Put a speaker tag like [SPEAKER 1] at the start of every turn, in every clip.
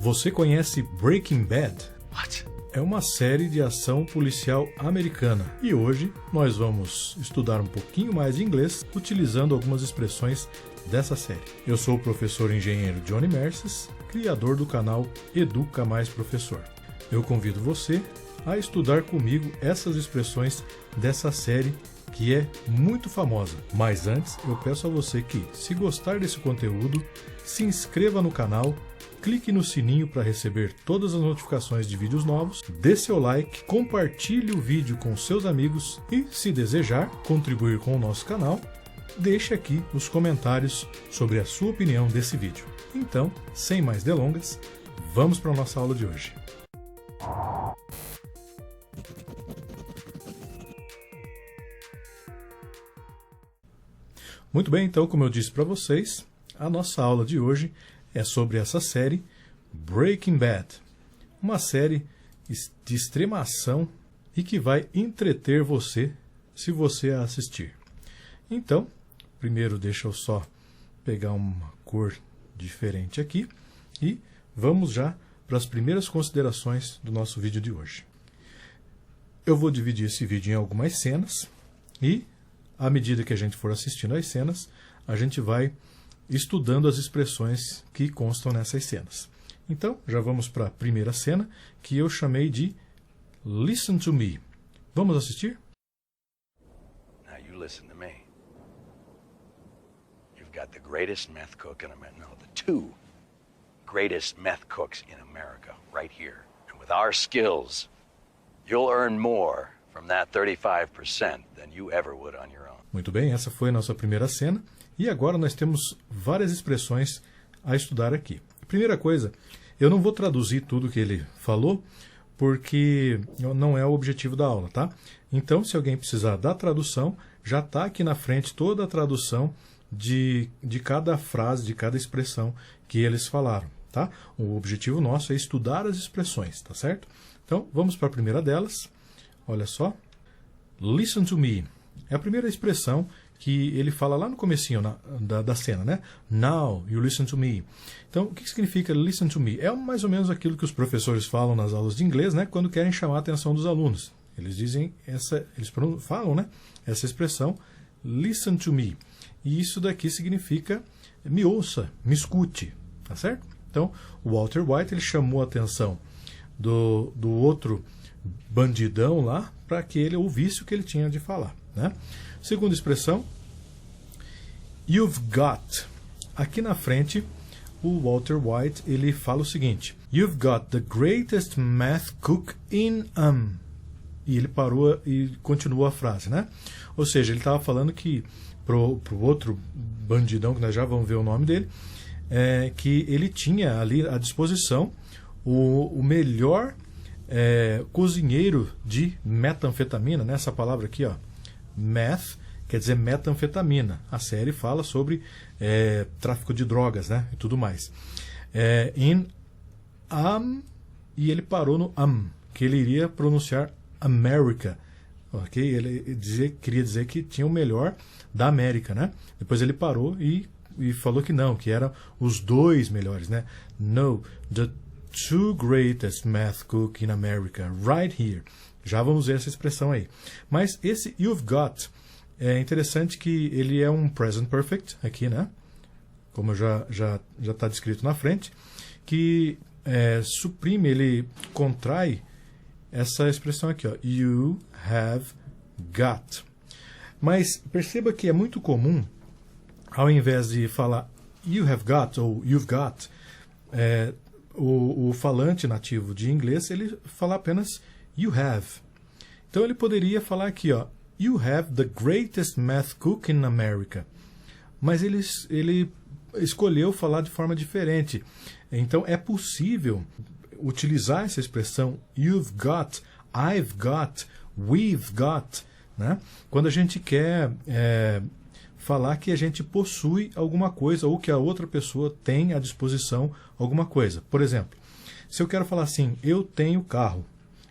[SPEAKER 1] Você conhece Breaking Bad?
[SPEAKER 2] What?
[SPEAKER 1] É uma série de ação policial americana e hoje nós vamos estudar um pouquinho mais de inglês utilizando algumas expressões dessa série. Eu sou o professor engenheiro Johnny Merces, criador do canal Educa Mais Professor. Eu convido você a estudar comigo essas expressões dessa série que é muito famosa. Mas antes eu peço a você que, se gostar desse conteúdo, se inscreva no canal, clique no sininho para receber todas as notificações de vídeos novos, dê seu like, compartilhe o vídeo com seus amigos e, se desejar contribuir com o nosso canal, deixe aqui nos comentários sobre a sua opinião desse vídeo. Então, sem mais delongas, vamos para a nossa aula de hoje. Muito bem, então, como eu disse para vocês, a nossa aula de hoje é sobre essa série Breaking Bad, uma série de extrema ação e que vai entreter você se você a assistir. Então, primeiro deixa eu só pegar uma cor diferente aqui e vamos já para as primeiras considerações do nosso vídeo de hoje. Eu vou dividir esse vídeo em algumas cenas e, à medida que a gente for assistindo às cenas, a gente vai estudando as expressões que constam nessas cenas. Então, já vamos para a primeira cena, que eu chamei de Listen to Me. Vamos assistir?
[SPEAKER 2] Now you listen to me. You've got the greatest meth cook in America. No, the two greatest meth cooks in America right here. And with our skills, you'll earn more from that 35% than you ever would on your own.
[SPEAKER 1] Muito bem, essa foi a nossa primeira cena. E agora nós temos várias expressões a estudar aqui. Primeira coisa, eu não vou traduzir tudo que ele falou, porque não é o objetivo da aula, tá? Então, se alguém precisar da tradução, já está aqui na frente toda a tradução de cada frase, de cada expressão que eles falaram, tá? O objetivo nosso é estudar as expressões, tá certo? Então, vamos para a primeira delas. Olha só. Listen to me. É a primeira expressão que ele fala lá no comecinho da cena, né? Now you listen to me. Então, o que significa listen to me? É mais ou menos aquilo que os professores falam nas aulas de inglês, né? Quando querem chamar a atenção dos alunos. Eles falam, né? Essa expressão, listen to me. E isso daqui significa me ouça, me escute, tá certo? Então, o Walter White, ele chamou a atenção do outro bandidão lá para que ele ouvisse o que ele tinha de falar, né? Segunda expressão, you've got. Aqui na frente, o Walter White ele fala o seguinte: You've got the greatest math cook in E ele parou e continuou a frase, né? Ou seja, ele estava falando que pro outro bandidão, que nós já vamos ver o nome dele, que ele tinha ali à disposição o melhor cozinheiro de metanfetamina, né? Essa palavra aqui, ó. Meth quer dizer metanfetamina. A série fala sobre tráfico de drogas, né? E tudo mais. E ele parou no que ele iria pronunciar America. Ok? Ele queria dizer que tinha o melhor da América, né? Depois ele parou e falou que não, que eram os dois melhores, né? No, the two greatest math cook in America, right here. Já vamos ver essa expressão aí. Mas esse you've got, é interessante que ele é um present perfect aqui, né? Como já está descrito na frente, que suprime, ele contrai essa expressão aqui, ó, you have got. Mas perceba que é muito comum, ao invés de falar you have got ou you've got, o falante nativo de inglês, ele fala apenas you have. Então ele poderia falar aqui, ó, you have the greatest math cook in America. Mas ele escolheu falar de forma diferente. Então é possível utilizar essa expressão you've got, I've got, we've got, né? Quando a gente quer falar que a gente possui alguma coisa ou que a outra pessoa tem à disposição alguma coisa. Por exemplo, se eu quero falar assim, eu tenho carro,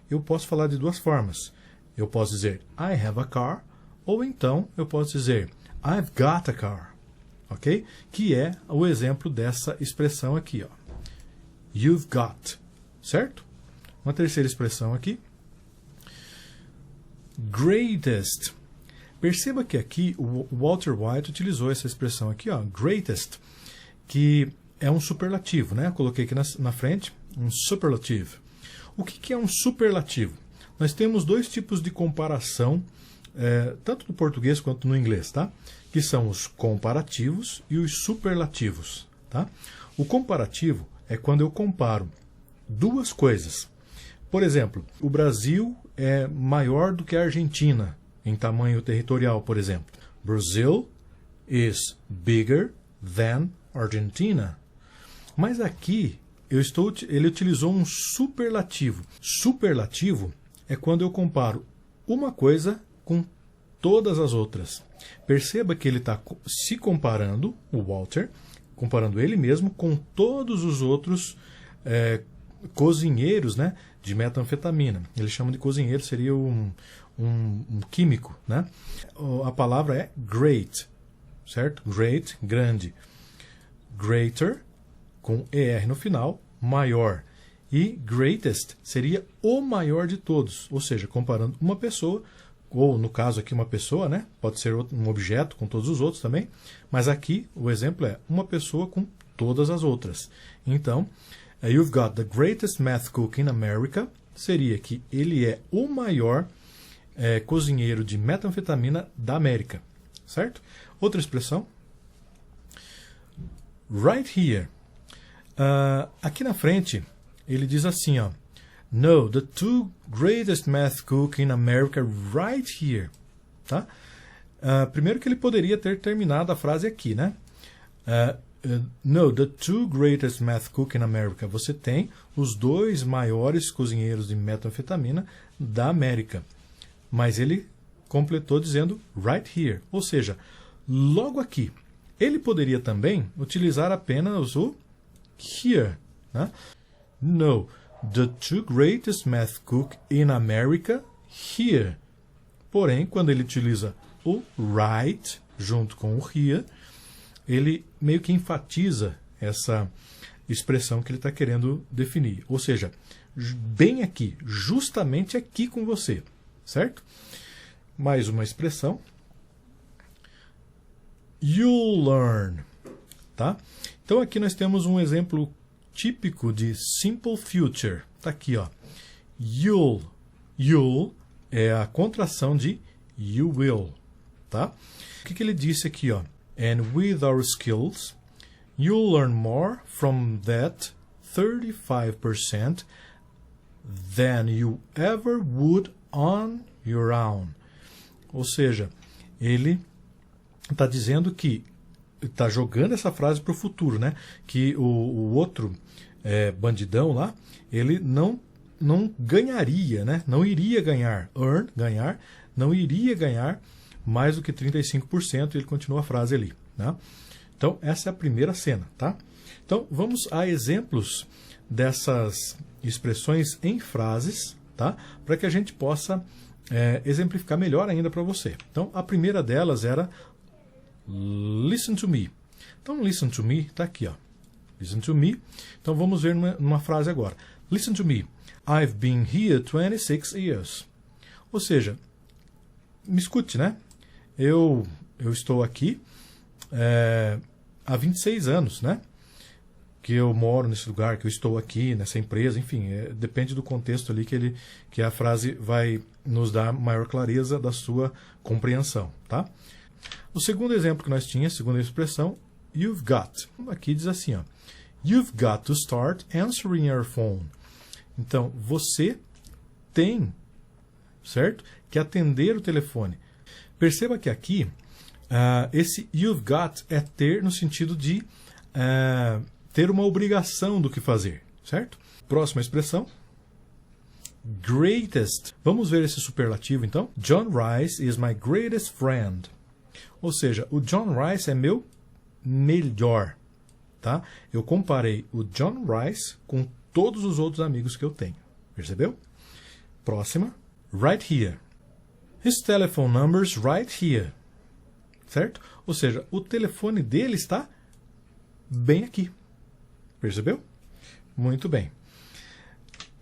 [SPEAKER 1] eu posso falar de duas formas. Eu posso dizer I have a car, ou então eu posso dizer I've got a car, ok? Que é o exemplo dessa expressão aqui, ó. you've got, certo? Uma terceira expressão aqui. Greatest. Perceba que aqui o Walter White utilizou essa expressão aqui, ó, greatest, que é um superlativo, né? Eu coloquei aqui na frente um superlative. O que é um superlativo? Nós temos dois tipos de comparação, tanto no português quanto no inglês, tá? Que são os comparativos e os superlativos, tá? O comparativo é quando eu comparo duas coisas. Por exemplo, o Brasil é maior do que a Argentina em tamanho territorial, por exemplo. Brazil is bigger than Argentina. Mas aqui ele utilizou um superlativo. Superlativo é quando eu comparo uma coisa com todas as outras. Perceba que ele está se comparando, o Walter, comparando ele mesmo com todos os outros cozinheiros, né, de metanfetamina. Ele chama de cozinheiro, seria um químico, né? A palavra é great, certo? Great, grande. Greater, com ER no final, maior. E greatest seria o maior de todos, ou seja, comparando uma pessoa, ou no caso aqui uma pessoa, né? Pode ser um objeto com todos os outros também, mas aqui o exemplo é uma pessoa com todas as outras. Então, you've got the greatest meth cook in America, seria que ele é o maior cozinheiro de metanfetamina da América, certo? Outra expressão, right here. Aqui na frente, ele diz assim, ó, no, the two greatest meth cook in America right here, tá? Primeiro que ele poderia ter terminado a frase aqui, né? No, the two greatest meth cook in America. Você tem os dois maiores cozinheiros de metanfetamina da América. Mas ele completou dizendo right here, ou seja, logo aqui. Ele poderia também utilizar apenas o here, né? No, the two greatest meth cook in America here. Porém, quando ele utiliza o right junto com o here, ele meio que enfatiza essa expressão que ele está querendo definir. Ou seja, bem aqui, justamente aqui com você. Certo? Mais uma expressão. You'll learn. Tá? Então aqui nós temos um exemplo típico de simple future. Está aqui, ó. You'll. You'll é a contração de you will. Tá? O que ele disse aqui, ó? And with our skills, you'll learn more from that 35% than you ever would on your own. Ou seja, ele está dizendo que está jogando essa frase para o futuro, né? Que o outro bandidão lá, ele não ganharia, né? Não iria ganhar, ganhar, não iria ganhar mais do que 35%, ele continua a frase ali, né? Então, essa é a primeira cena, tá? Então, vamos a exemplos dessas expressões em frases, tá? Para que a gente possa exemplificar melhor ainda para você. Então, a primeira delas era listen to me. Então, listen to me está aqui, ó. Listen to me. Então, vamos ver numa frase agora. Listen to me. I've been here 26 years. Ou seja, me escute, né? Eu estou aqui há 26 anos, né? Que eu moro nesse lugar, que eu estou aqui, nessa empresa, enfim, depende do contexto ali que a frase vai nos dar maior clareza da sua compreensão, tá? O segundo exemplo que nós tínhamos, a segunda expressão, you've got. Aqui diz assim, ó, you've got to start answering your phone. Então, você tem, certo? Que atender o telefone. Perceba que aqui, esse you've got é ter no sentido de ter uma obrigação do que fazer, certo? Próxima expressão, greatest. Vamos ver esse superlativo, então. John Rice is my greatest friend. Ou seja, o John Rice é meu melhor, tá? Eu comparei o John Rice com todos os outros amigos que eu tenho. Percebeu? Próxima, right here. His telephone number's right here. Certo? Ou seja, o telefone dele está bem aqui. Percebeu? Muito bem.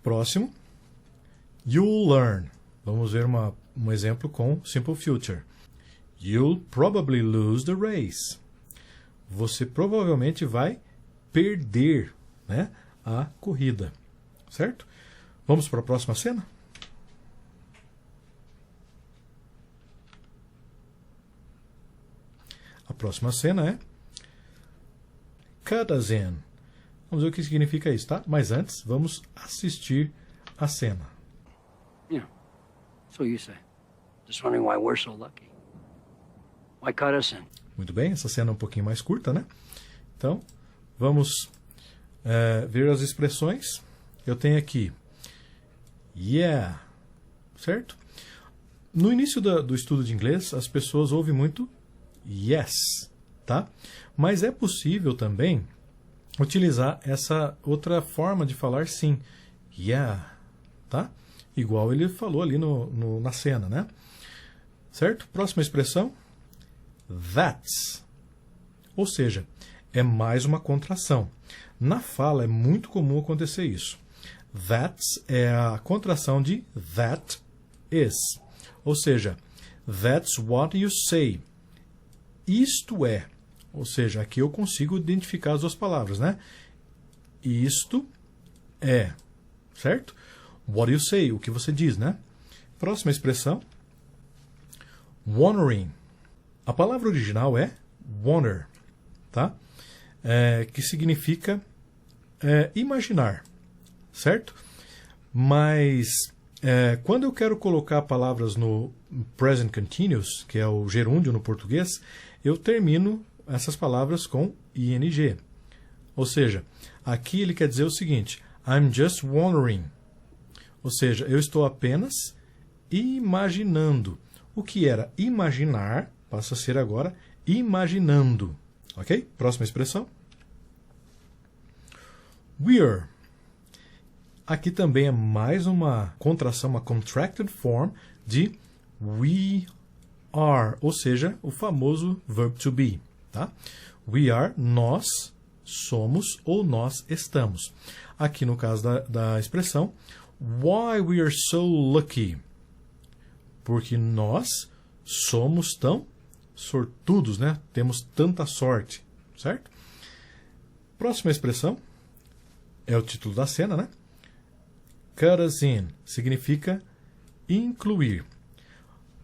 [SPEAKER 1] Próximo. You'll learn. Vamos ver um exemplo com Simple Future. You'll probably lose the race. Você provavelmente vai perder, né, a corrida. Certo? Vamos para a próxima cena? A próxima cena é cut us in. Vamos ver o que significa isso, tá? Mas antes, vamos assistir a cena.
[SPEAKER 3] Yeah, so you say. Just wondering why we're so lucky. Why cut us in?
[SPEAKER 1] Muito bem, essa cena é um pouquinho mais curta, né? Então, vamos ver as expressões. Eu tenho aqui yeah, certo? No início do estudo de inglês, as pessoas ouvem muito yes, tá? Mas é possível também utilizar essa outra forma de falar sim, yeah, tá? Igual ele falou ali na cena, né? Certo? Próxima expressão, that's. Ou seja, é mais uma contração. Na fala é muito comum acontecer isso. That's é a contração de that is. Ou seja, that's what you say. Isto é. Ou seja, aqui eu consigo identificar as duas palavras, né? Isto é. Certo? What you say, o que você diz, né? Próxima expressão. Wondering. A palavra original é wonder, tá? Que significa imaginar, certo? Mas quando eu quero colocar palavras no present continuous, que é o gerúndio no português, eu termino essas palavras com ing. Ou seja, aqui ele quer dizer o seguinte, I'm just wondering. Ou seja, eu estou apenas imaginando. O que era imaginar passa a ser agora imaginando. Ok? Próxima expressão. We're. Aqui também é mais uma contração, uma contracted form de we are, ou seja, o famoso verb to be. Tá? We are, nós somos ou nós estamos. Aqui no caso da expressão, why we are so lucky. Porque nós somos tão sortudos, né? Temos tanta sorte, certo? Próxima expressão é o título da cena, né? Cut us in significa incluir.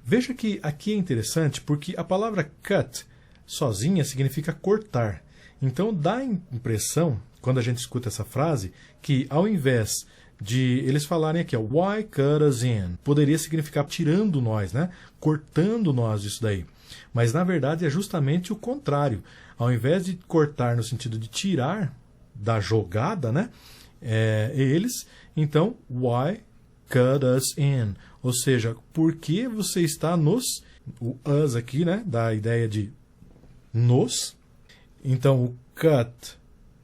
[SPEAKER 1] Veja que aqui é interessante porque a palavra cut sozinha significa cortar. Então dá a impressão, quando a gente escuta essa frase, que ao invés de eles falarem aqui, ó, why cut us in, poderia significar tirando nós, né? Cortando nós disso daí. Mas na verdade é justamente o contrário. Ao invés de cortar no sentido de tirar da jogada, né? Eles, então, why cut us in? Ou seja, por que você está nos... O us aqui, né? Da ideia de nos. Então, o cut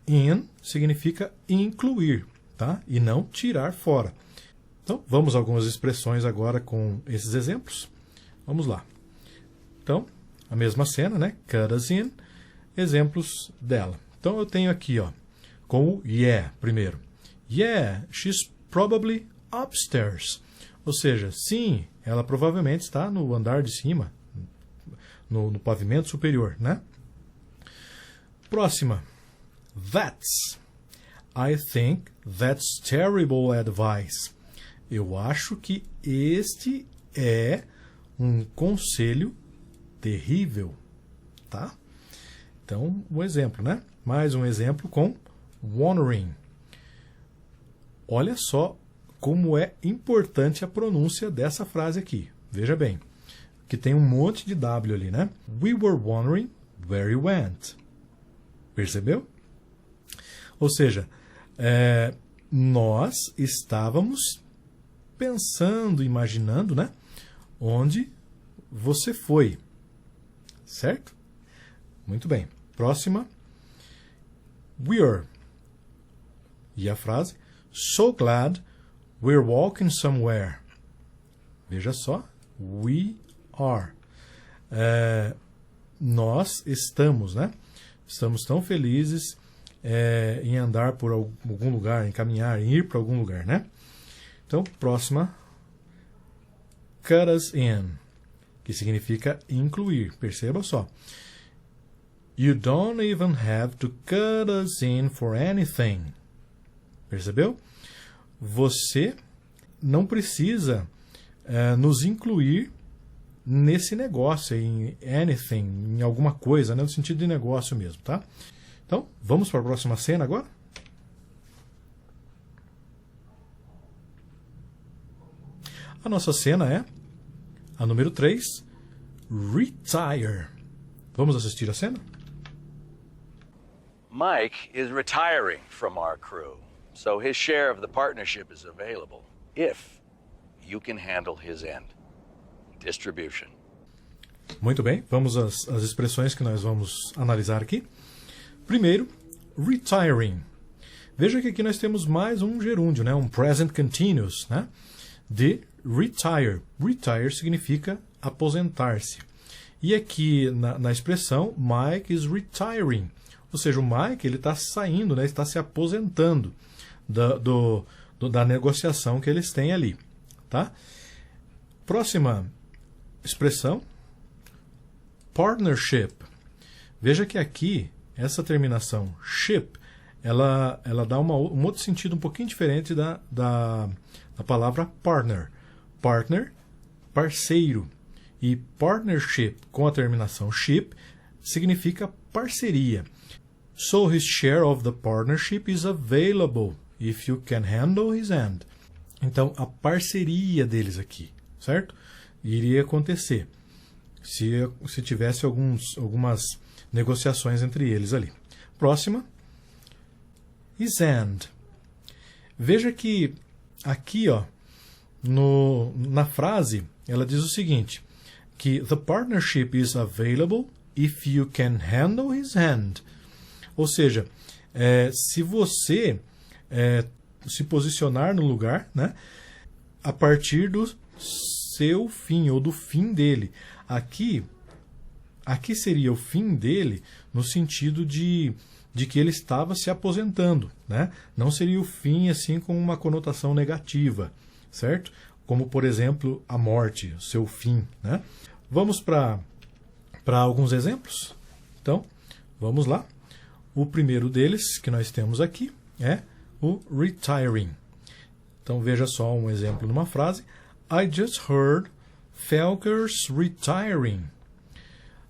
[SPEAKER 1] in significa incluir, tá? E não tirar fora. Então, vamos a algumas expressões agora com esses exemplos. Vamos lá. Então, a mesma cena, né? Cut us in. Exemplos dela. Então, eu tenho aqui, ó, com o yeah primeiro. Yeah, she's probably upstairs. Ou seja, sim, ela provavelmente está no andar de cima, no pavimento superior, né? Próxima. That's. I think that's terrible advice. Eu acho que este é um conselho terrível, tá? Então, um exemplo, né? Mais um exemplo com wondering. Olha só como é importante a pronúncia dessa frase aqui. Veja bem, que tem um monte de W ali, né? We were wondering where you went. Percebeu? Ou seja, nós estávamos pensando, imaginando, né? Onde você foi. Certo? Muito bem. Próxima. We're. E a frase? So glad we're walking somewhere. Veja só. We are. Nós estamos, né? Estamos tão felizes em andar por algum lugar, em caminhar, em ir para algum lugar, né? Então, próxima, cut us in, que significa incluir. Perceba só. You don't even have to cut us in for anything. Percebeu? Você não precisa nos incluir nesse negócio, em anything, em alguma coisa, né? No sentido de negócio mesmo, tá? Então, vamos para a próxima cena agora? A nossa cena é a número 3, Retire. Vamos assistir a cena?
[SPEAKER 2] Mike is retiring from our crew, so his share of the partnership is available if you can handle his end. Distribution.
[SPEAKER 1] Muito bem, vamos às expressões que nós vamos analisar aqui. Primeiro, retiring. Veja que aqui nós temos mais um gerúndio, né? Um present continuous, né? De retire. Retire significa aposentar-se. E aqui na expressão, Mike is retiring. Ou seja, o Mike está saindo, né? Está se aposentando da negociação que eles têm ali. Tá? Próxima expressão, partnership. Veja que aqui, essa terminação ship, ela dá um outro sentido um pouquinho diferente da palavra partner. Partner, parceiro. E partnership, com a terminação ship, significa parceria. So his share of the partnership is available if you can handle his end. Então, a parceria deles aqui, certo? Iria acontecer se tivesse algumas negociações entre eles ali. Próxima. His end. Veja que aqui, ó, na frase, ela diz o seguinte, que the partnership is available if you can handle his hand. Ou seja, se você se posicionar no lugar, né, a partir do seu fim, ou do fim dele. Aqui seria o fim dele no sentido de que ele estava se aposentando, né? Não seria o fim assim com uma conotação negativa, certo? Como, por exemplo, a morte, o seu fim, né? Vamos para alguns exemplos? Então, vamos lá. O primeiro deles que nós temos aqui é o retiring. Então, veja só um exemplo numa frase. I just heard Felker's retiring.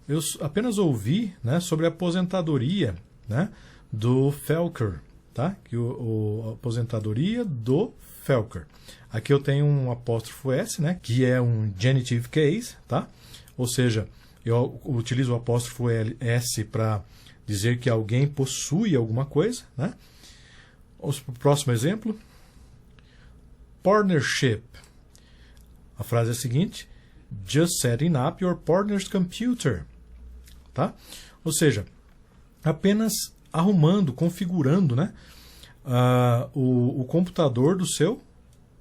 [SPEAKER 1] Eu apenas ouvi, né, sobre a aposentadoria, né, do Felker, tá? Que a aposentadoria do Felker. Aqui eu tenho um apóstrofo S, né, que é um genitive case, tá? Ou seja, eu utilizo o apóstrofo S para dizer que alguém possui alguma coisa, né? O próximo exemplo. Partnership. A frase é a seguinte: just setting up your partner's computer. Tá? Ou seja, apenas arrumando, configurando, né, o computador do seu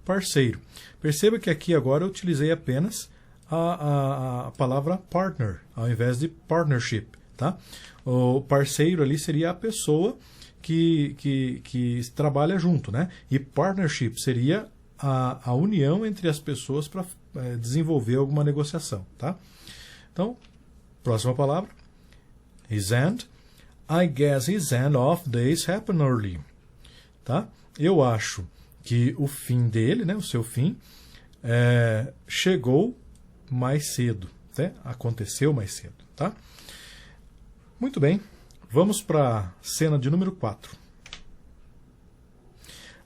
[SPEAKER 1] parceiro. Perceba que aqui agora eu utilizei apenas a palavra partner, ao invés de partnership. Tá? O parceiro ali seria a pessoa que trabalha junto, né? E partnership seria a união entre as pessoas para desenvolver alguma negociação. Tá? Então, próxima palavra. His end. I guess his end of days happen early. Tá? Eu acho que o fim dele, né, o seu fim, chegou mais cedo. Né? Aconteceu mais cedo. Tá? Muito bem. Vamos para a cena de número 4.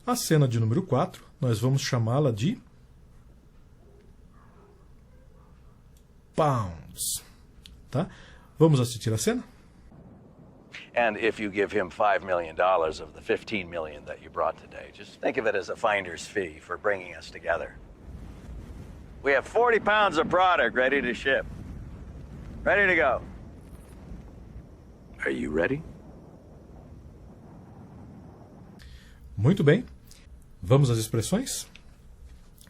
[SPEAKER 1] A cena de número 4, nós vamos chamá-la de pounds. Tá? Vamos assistir a cena?
[SPEAKER 2] And if you give him $5 million of the $15 million that you brought today, just think of it as a finder's fee for bringing us together. We have 40 pounds of product ready to ship. Ready to go. Are you ready?
[SPEAKER 1] Muito bem. Vamos às expressões?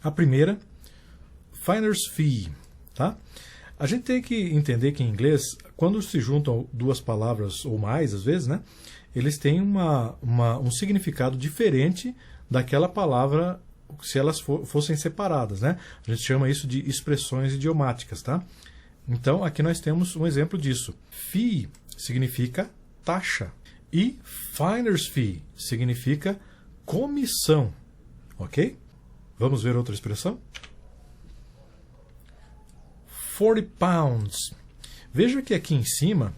[SPEAKER 1] A primeira, finder's fee. Tá? A gente tem que entender que em inglês, quando se juntam duas palavras ou mais, às vezes, né, eles têm um significado diferente daquela palavra se elas fossem separadas, né? A gente chama isso de expressões idiomáticas, tá? Então, aqui nós temos um exemplo disso. Fee significa taxa e finder's fee significa comissão, ok? Vamos ver outra expressão? 40 pounds. Veja que aqui em cima,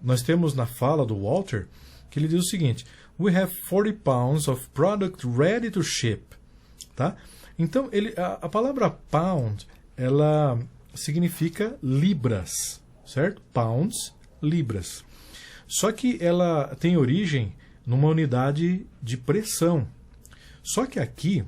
[SPEAKER 1] nós temos na fala do Walter, que ele diz o seguinte: We have 40 pounds of product ready to ship. Tá? Então, a palavra pound, ela significa libras, certo? Pounds, libras. Só que ela tem origem numa unidade de pressão. Só que aqui,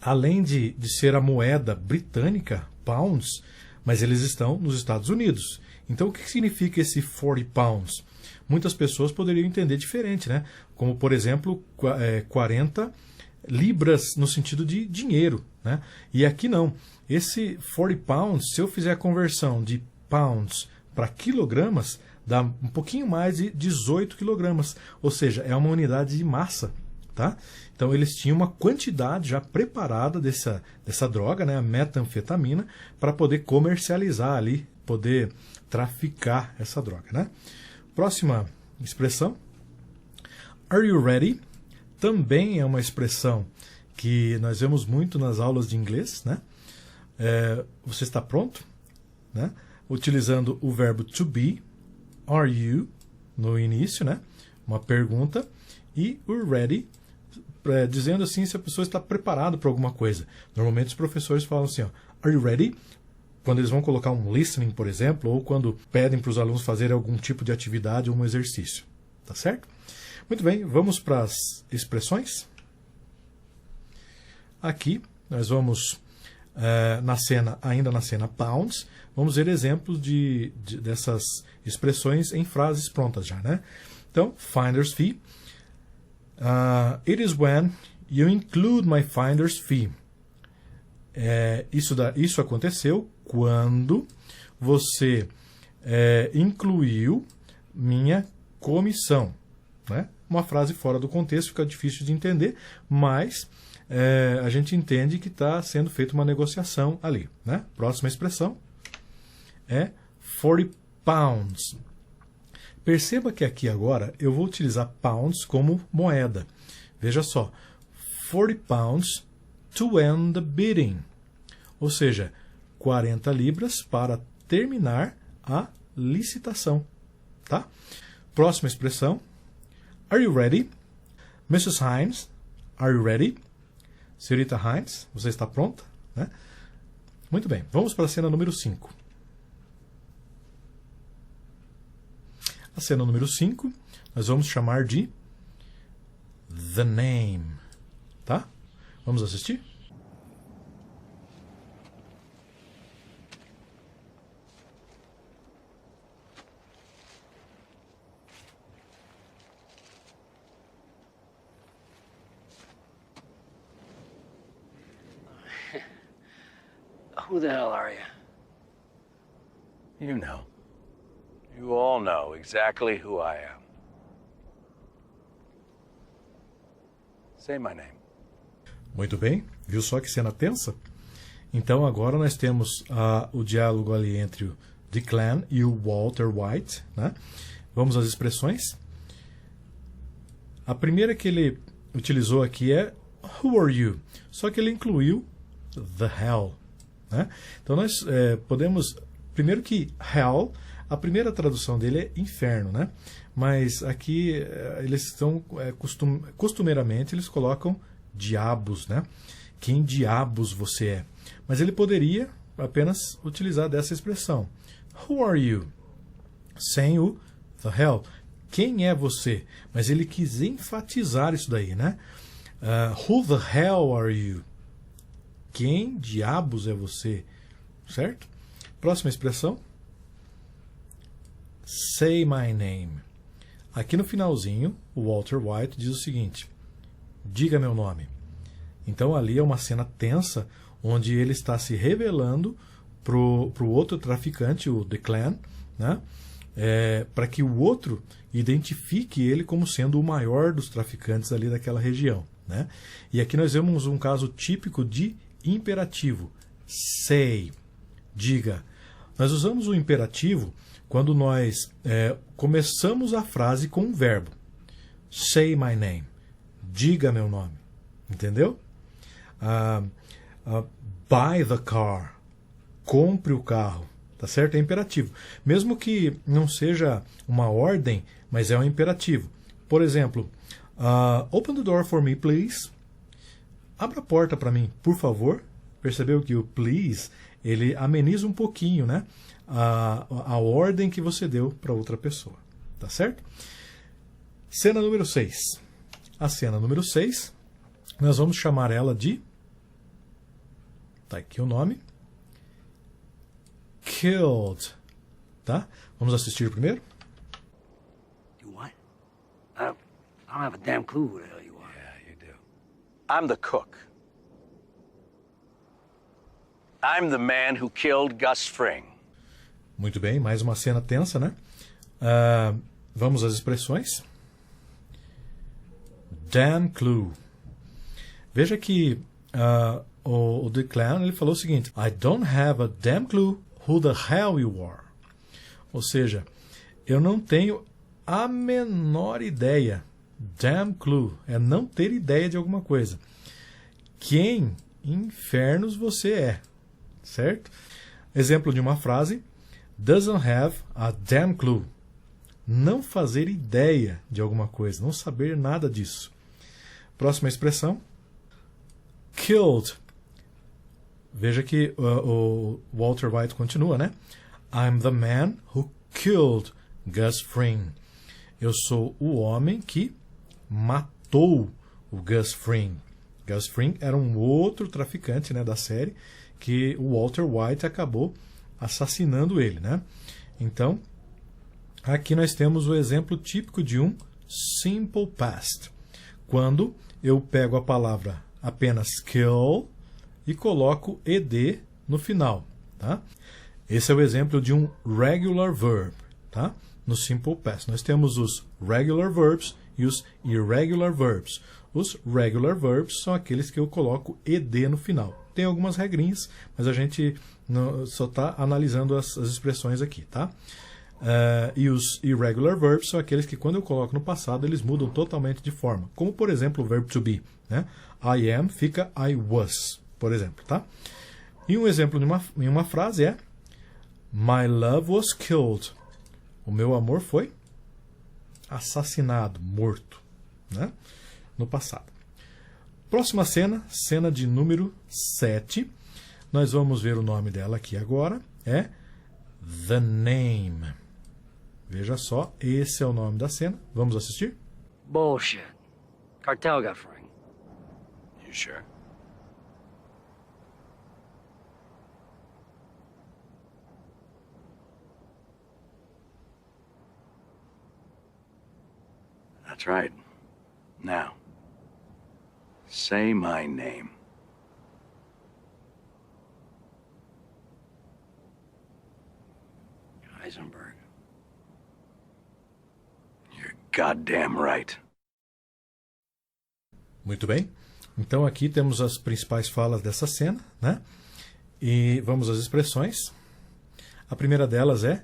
[SPEAKER 1] além de ser a moeda britânica, pounds, mas eles estão nos Estados Unidos. Então, o que significa esse 40 pounds? Muitas pessoas poderiam entender diferente, né? Como, por exemplo, 40 libras no sentido de dinheiro, né? E aqui não. Esse 40 pounds, se eu fizer a conversão de pounds para quilogramas, dá um pouquinho mais de 18 quilogramas. Ou seja, é uma unidade de massa, tá? Então, eles tinham uma quantidade já preparada dessa droga, né, a metanfetamina, para poder comercializar ali, poder traficar essa droga, né? Próxima expressão. Are you ready? Também é uma expressão que nós vemos muito nas aulas de inglês, né? Você está pronto? Né? Utilizando o verbo to be, are you, no início, né? Uma pergunta, e o ready, dizendo assim se a pessoa está preparada para alguma coisa. Normalmente os professores falam assim, ó, are you ready? Quando eles vão colocar um listening, por exemplo, ou quando pedem para os alunos fazerem algum tipo de atividade ou um exercício. Tá certo? Muito bem, vamos para as expressões. Aqui, nós vamos, ainda na cena pounds, vamos ver exemplos dessas expressões em frases prontas já, né? Então, finder's fee. It is when you include my finder's fee. Isso aconteceu quando você incluiu minha comissão, né? Uma frase fora do contexto fica difícil de entender, mas a gente entende que está sendo feita uma negociação ali, né? Próxima expressão é 40 pounds. Perceba que aqui agora eu vou utilizar pounds como moeda. Veja só, 40 pounds to end the bidding. Ou seja, 40 libras para terminar a licitação. Tá? Próxima expressão. Are you ready? Mrs. Hines, are you ready? Senhorita Hines, você está pronta? Né? Muito bem, vamos para a cena número 5. A cena número 5, nós vamos chamar de The Name. Tá? Vamos assistir?
[SPEAKER 3] Who the hell are you?
[SPEAKER 2] You know. You all know exactly who I am. Say my name.
[SPEAKER 1] Muito bem. Viu só que cena tensa? Então agora nós temos o diálogo ali entre o Declan e o Walter White, né? Vamos às expressões. A primeira que ele utilizou aqui é Who are you? Só que ele incluiu the hell, né? Então nós podemos... Primeiro que hell, a primeira tradução dele é inferno, né? Mas aqui eles estão... costumeiramente eles colocam diabos, né? Quem diabos você é? Mas ele poderia apenas utilizar dessa expressão. Who are you? Sem o the hell. Quem é você? Mas ele quis enfatizar isso daí, né? Who the hell are you? Quem diabos é você? Certo? Próxima expressão. Say my name. Aqui no finalzinho, o Walter White diz o seguinte: diga meu nome. Então ali é uma cena tensa, onde ele está se revelando pro outro traficante, o Declan, né? para que o outro identifique ele como sendo o maior dos traficantes ali daquela região, né? E aqui nós vemos um caso típico de imperativo. Say, diga. Nós usamos o imperativo quando nós começamos a frase com um verbo. Say my name. Diga meu nome. Entendeu? Buy the car. Compre o carro. Tá certo? É imperativo. Mesmo que não seja uma ordem, mas é um imperativo. Por exemplo, open the door for me, please. Abra a porta para mim, por favor. Percebeu que o please, ele ameniza um pouquinho, né? A ordem que você deu para outra pessoa. Tá certo? Cena número 6. A cena número 6, nós vamos chamar ela de... Tá aqui o nome. Killed. Tá? Vamos assistir primeiro?
[SPEAKER 3] You what? I don't have a damn clue who the hell you are.
[SPEAKER 2] Yeah, you do. I'm the cook. I'm the man who killed Gus Fring.
[SPEAKER 1] Muito bem, mais uma cena tensa, né? Vamos às expressões. Damn clue. Veja que o Declan ele falou o seguinte: I don't have a damn clue who the hell you are. Ou seja, eu não tenho a menor ideia. Damn clue é não ter ideia de alguma coisa. Quem infernos você é? Certo? Exemplo de uma frase: doesn't have a damn clue. Não fazer ideia de alguma coisa, não saber nada disso. Próxima expressão: killed. Veja que o Walter White continua, né? I'm the man who killed Gus Fring. Eu sou o homem que matou o Gus Fring. Gus Fring era um outro traficante, né, da série, que o Walter White acabou assassinando ele, né? Então, aqui nós temos o exemplo típico de um simple past. Quando eu pego a palavra apenas kill e coloco ed no final, tá? Esse é o exemplo de um regular verb, tá? No simple past. Nós temos os regular verbs e os irregular verbs. Os regular verbs são aqueles que eu coloco ed no final. Tem algumas regrinhas, mas a gente só está analisando as expressões aqui, tá? E os irregular verbs são aqueles que, quando eu coloco no passado, eles mudam totalmente de forma. Como, por exemplo, o verbo to be, né? I am fica I was, por exemplo, tá? E um exemplo em uma frase é My love was killed. O meu amor foi assassinado, morto, né? No passado. Próxima cena, cena de número 7. Nós vamos ver o nome dela aqui agora. É The Name. Veja só, esse é o nome da cena. Vamos assistir?
[SPEAKER 3] Bullshit. Cartel got Fring.
[SPEAKER 2] You sure? That's right. Now, say my name.
[SPEAKER 3] Heisenberg.
[SPEAKER 2] You're goddamn right.
[SPEAKER 1] Muito bem. Então aqui temos as principais falas dessa cena, né? E vamos às expressões. A primeira delas é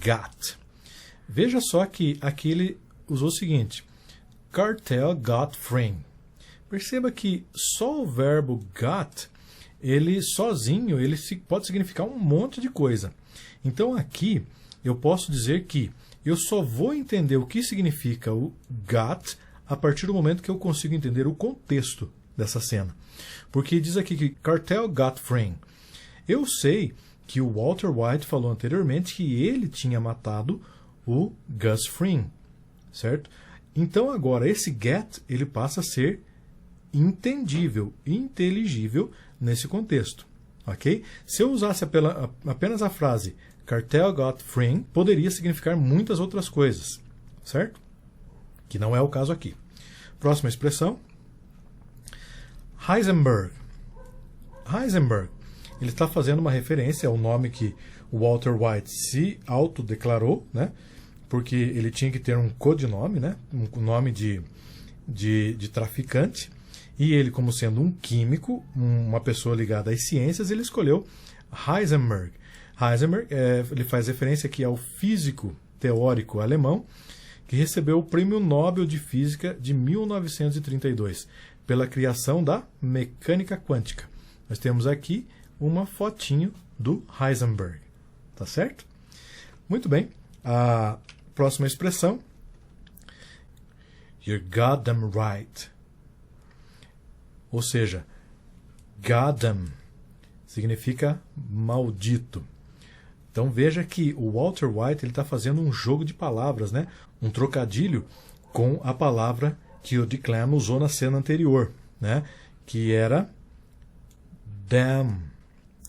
[SPEAKER 1] got. Veja só que aqui ele usou o seguinte: Cartel got Fring. Perceba que só o verbo got, ele sozinho, ele pode significar um monte de coisa. Então aqui eu posso dizer que eu só vou entender o que significa o got a partir do momento que eu consigo entender o contexto dessa cena. Porque diz aqui que Cartel got Fring. Eu sei que o Walter White falou anteriormente que ele tinha matado o Gus Fring, certo? Então agora esse get ele passa a ser entendível, inteligível nesse contexto, ok? Se eu usasse apenas a frase Cartel got Fring, poderia significar muitas outras coisas, certo? Que não é o caso aqui. Próxima expressão. Heisenberg. Heisenberg. Ele está fazendo uma referência ao nome que o Walter White se autodeclarou, né? Porque ele tinha que ter um codinome, né? Um nome de traficante. E ele, como sendo um químico, uma pessoa ligada às ciências, ele escolheu Heisenberg. Heisenberg, ele faz referência aqui ao físico teórico alemão que recebeu o Prêmio Nobel de Física de 1932 pela criação da mecânica quântica. Nós temos aqui uma fotinho do Heisenberg. Tá certo? Muito bem. A próxima expressão. You're goddamn right. Ou seja, goddamn significa maldito. Então veja que o Walter White está fazendo um jogo de palavras, né? Um trocadilho com a palavra que o Declan usou na cena anterior, né? Que era damn,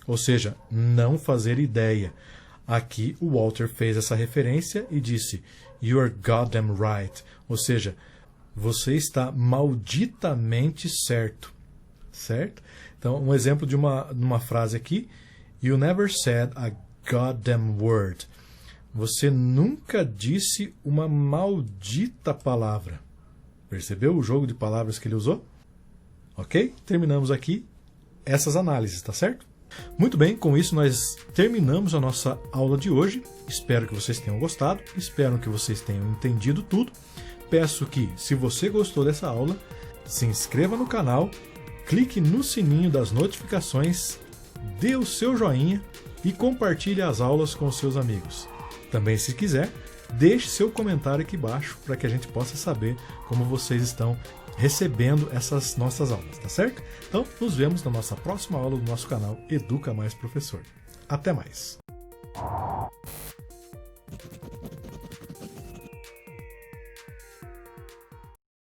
[SPEAKER 1] ou seja, não fazer ideia. Aqui o Walter fez essa referência e disse you're goddamn right, ou seja, você está malditamente certo. Certo? Então, um exemplo de uma frase aqui. You never said a goddamn word. Você nunca disse uma maldita palavra. Percebeu o jogo de palavras que ele usou? Ok? Terminamos aqui essas análises, tá certo? Muito bem, com isso nós terminamos a nossa aula de hoje. Espero que vocês tenham gostado. Espero que vocês tenham entendido tudo. Peço que, se você gostou dessa aula, se inscreva no canal, clique no sininho das notificações, dê o seu joinha e compartilhe as aulas com os seus amigos. Também, se quiser, deixe seu comentário aqui embaixo para que a gente possa saber como vocês estão recebendo essas nossas aulas, tá certo? Então, nos vemos na nossa próxima aula do nosso canal Educa Mais Professor. Até mais!